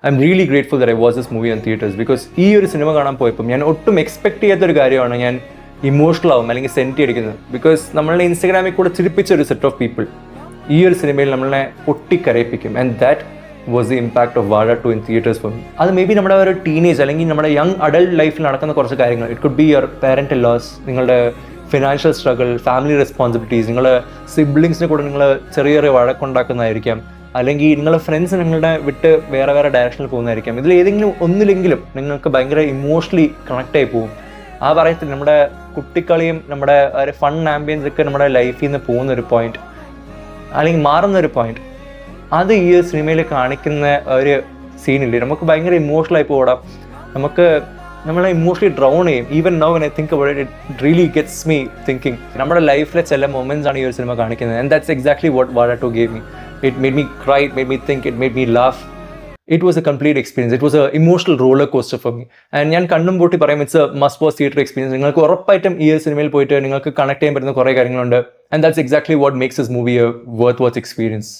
I am really grateful that I watch this movie on theatres. Because ഈ ഒരു cinema കാണാൻ പോയപ്പോൾ ഞാൻ ഒട്ടും എക്സ്പെക്ട് ചെയ്യാത്തൊരു കാര്യമാണ് ഞാൻ ഇമോഷണൽ ആവും അല്ലെങ്കിൽ സെൻറ്റി അടിക്കുന്നത്. ബിക്കോസ് നമ്മളുടെ ഇൻസ്റ്റഗ്രാമിൽ കൂടെ ചിരിപ്പിച്ച ഒരു സെറ്റ് ഓഫ് പീപ്പിൾ ഈ ഒരു സിനിമയിൽ നമ്മളെ പൊട്ടിക്കരയിപ്പിക്കും. And that was the impact of Vaazha 2 in theatres for me. അത് മേ ബി നമ്മുടെ ഒരു ടീനേജ് അല്ലെങ്കിൽ നമ്മുടെ യങ് അഡൾട്ട് ലൈഫിൽ നടക്കുന്ന കുറച്ച് കാര്യങ്ങൾ. It could be your parental loss, നിങ്ങളുടെ ഫിനാൻഷ്യൽ സ്ട്രഗിൾ, ഫാമിലി റെസ്പോൺസിബിലിറ്റീസ്, നിങ്ങളുടെ സിബ്ലിങ്സിനെ കൂടെ നിങ്ങൾ ചെറിയ ചെറിയ വഴക്കുണ്ടാക്കുന്നതായിരിക്കാം, അല്ലെങ്കിൽ നിങ്ങളുടെ ഫ്രണ്ട്സ് നിങ്ങളുടെ വിട്ട് വേറെ വേറെ ഡയറക്ഷനിൽ പോകുന്നതായിരിക്കാം. ഇതിൽ ഏതെങ്കിലും ഒന്നിലെങ്കിലും നിങ്ങൾക്ക് ഭയങ്കര ഇമോഷണലി കണക്ട് ആയി പോകും. ആ പറയത്തില്ല, നമ്മുടെ കുട്ടിക്കളിയും നമ്മുടെ ഒരു ഫൺ ആംബിയൻസ് ഒക്കെ നമ്മുടെ ലൈഫിൽ നിന്ന് പോകുന്ന ഒരു പോയിന്റ് അല്ലെങ്കിൽ മാറുന്ന ഒരു പോയിന്റ്, അത് ഈ സിനിമയിൽ കാണിക്കുന്ന ഒരു സീനില്ലേ, നമുക്ക് ഭയങ്കര ഇമോഷണലായി പോകാം. നമുക്ക് നമ്മളെ ഇമോഷണലി ഡ്രൗൺ ചെയ്യും. Even now when I think about it, it really gets me thinking. നമ്മുടെ ലൈഫിലെ ചില മൊമെന്റ്സ് ആണ് ഈ ഒരു സിനിമ കാണിക്കുന്നത്. ആൻഡ് ദാറ്റ്സ് എക്സാക്ട്ലി വാട്ട് വാഴ 2 gave me. It made me cry, it made me think, it made me laugh. It was a complete experience. It was an emotional roller coaster for me. And ഞാൻ കണ്ണും പൂട്ടി പറയും, it's A must watch theatre experience. നിങ്ങൾക്ക് ഉറപ്പായിട്ടും ഈ സിനിമയിൽ പോയിട്ട് നിങ്ങൾക്ക് കണക്ട് ചെയ്യാൻ പറ്റുന്ന കുറേ കാര്യങ്ങളുണ്ട്. And that's exactly what makes this movie A worth watch experience.